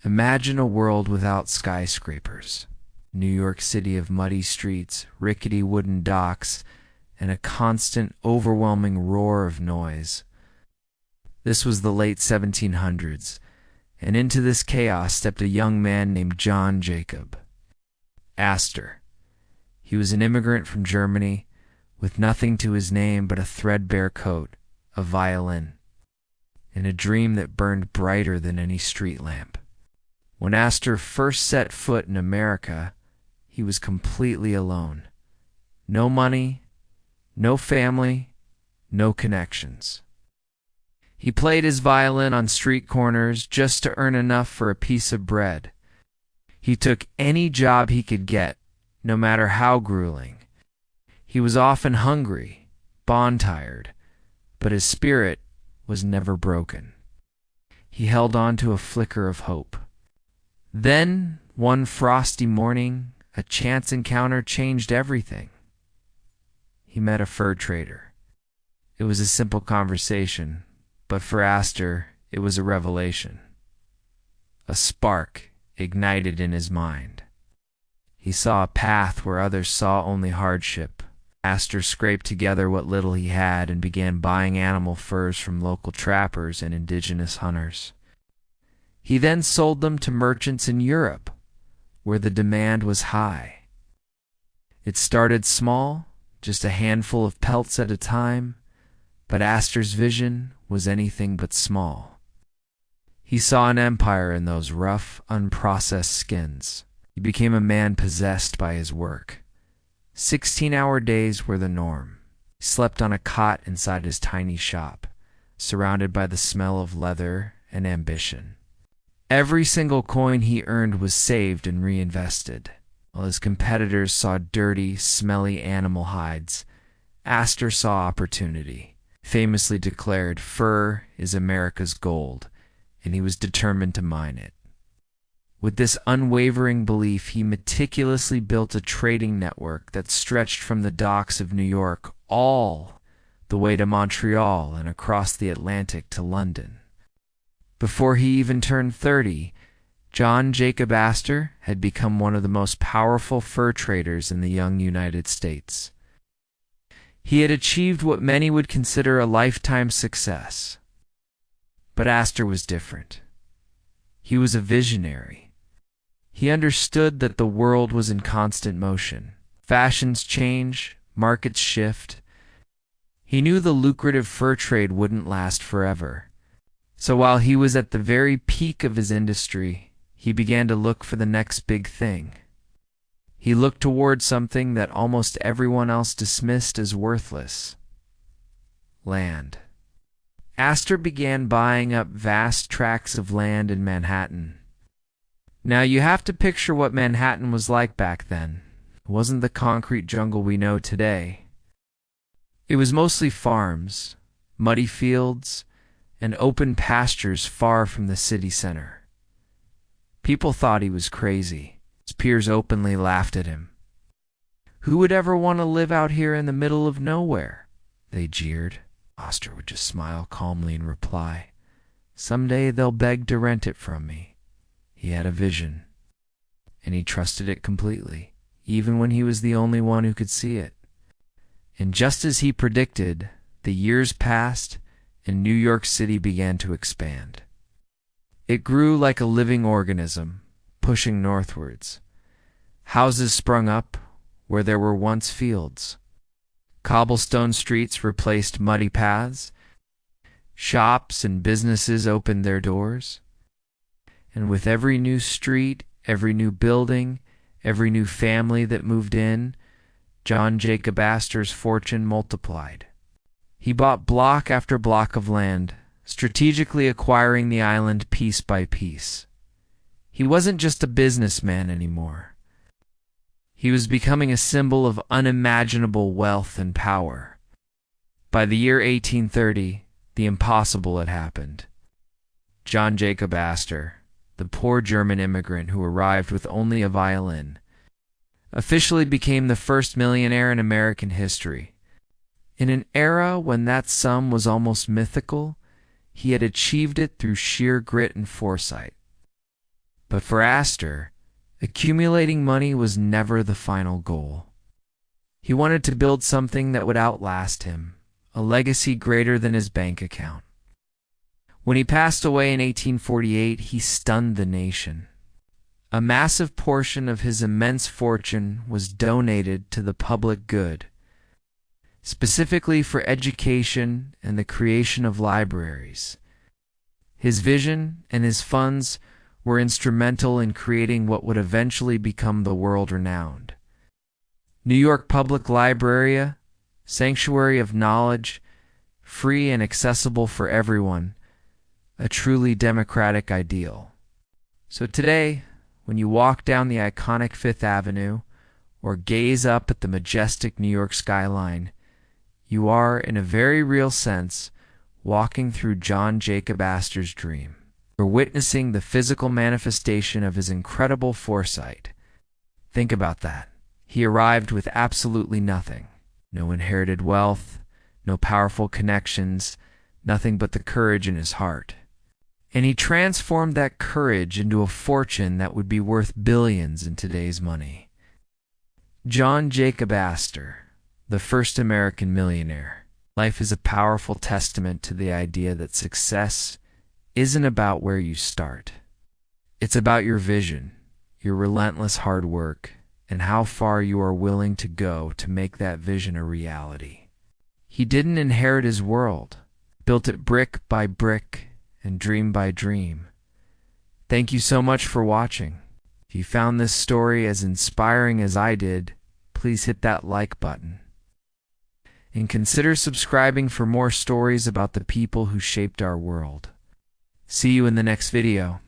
Imagine a world without skyscrapers. New York City of muddy streets, rickety wooden docks, and a constant, overwhelming roar of noise. This was the late 1700s, and into this chaos stepped a young man named John Jacob Astor. He was an immigrant from Germany, with nothing to his name but a threadbare coat, a violin, and a dream that burned brighter than any street lamp. When Astor first set foot in America, he was completely alone. No money, no family, no connections. He played his violin on street corners just to earn enough for a piece of bread. He took any job he could get, no matter how grueling. He was often hungry, bone-tired, but his spirit was never broken. He held on to a flicker of hope. Then, one frosty morning, a chance encounter changed everything. He met a fur trader. It was a simple conversation, but for Astor, it was a revelation. A spark ignited in his mind. He saw a path where others saw only hardship. Astor scraped together what little he had and began buying animal furs from local trappers and indigenous hunters. He then sold them to merchants in Europe, where the demand was high. It started small, just a handful of pelts at a time, but Astor's vision was anything but small. He saw an empire in those rough, unprocessed skins. He became a man possessed by his work. 16-hour days were the norm. He slept on a cot inside his tiny shop, surrounded by the smell of leather and ambition. Every single coin he earned was saved and reinvested. While his competitors saw dirty, smelly animal hides, Astor saw opportunity. Famously declared, "Fur is America's gold," and he was determined to mine it. With this unwavering belief, he meticulously built a trading network that stretched from the docks of New York all the way to Montreal and across the Atlantic to London. Before he even turned 30, John Jacob Astor had become one of the most powerful fur traders in the young United States. He had achieved what many would consider a lifetime success. But Astor was different. He was a visionary. He understood that the world was in constant motion. Fashions change, markets shift. He knew the lucrative fur trade wouldn't last forever. So while he was at the very peak of his industry, he began to look for the next big thing. He looked toward something that almost everyone else dismissed as worthless: land. Astor began buying up vast tracts of land in Manhattan. Now you have to picture what Manhattan was like back then. It wasn't the concrete jungle we know today. It was mostly farms, muddy fields, and open pastures far from the city center. People thought he was crazy. His peers openly laughed at him. "Who would ever want to live out here in the middle of nowhere?" they jeered. Astor would just smile calmly and reply, "Someday they'll beg to rent it from me." He had a vision, and he trusted it completely, even when he was the only one who could see it. And just as he predicted, the years passed, and New York City began to expand. It grew like a living organism, pushing northwards. Houses sprung up where there were once fields. Cobblestone streets replaced muddy paths. Shops and businesses opened their doors. And with every new street, every new building, every new family that moved in, John Jacob Astor's fortune multiplied. He bought block after block of land, strategically acquiring the island piece by piece. He wasn't just a businessman anymore. He was becoming a symbol of unimaginable wealth and power. By the year 1830, the impossible had happened. John Jacob Astor, the poor German immigrant who arrived with only a violin, officially became the first millionaire in American history. In an era when that sum was almost mythical, he had achieved it through sheer grit and foresight. But for Astor, accumulating money was never the final goal. He wanted to build something that would outlast him, a legacy greater than his bank account. When he passed away in 1848, he stunned the nation. A massive portion of his immense fortune was donated to the public good, specifically for education and the creation of libraries. His vision and his funds were instrumental in creating what would eventually become the world-renowned New York Public Library, sanctuary of knowledge, free and accessible for everyone, a truly democratic ideal. So today, when you walk down the iconic Fifth Avenue or gaze up at the majestic New York skyline, you are, in a very real sense, walking through John Jacob Astor's dream. You're witnessing the physical manifestation of his incredible foresight. Think about that. He arrived with absolutely nothing. No inherited wealth, no powerful connections, nothing but the courage in his heart. And he transformed that courage into a fortune that would be worth billions in today's money. John Jacob Astor, the first American millionaire. Life is a powerful testament to the idea that success isn't about where you start. It's about your vision, your relentless hard work, and how far you are willing to go to make that vision a reality. He didn't inherit his world, built it brick by brick and dream by dream. Thank you so much for watching. If you found this story as inspiring as I did, please hit that like button. And consider subscribing for more stories about the people who shaped our world. See you in the next video.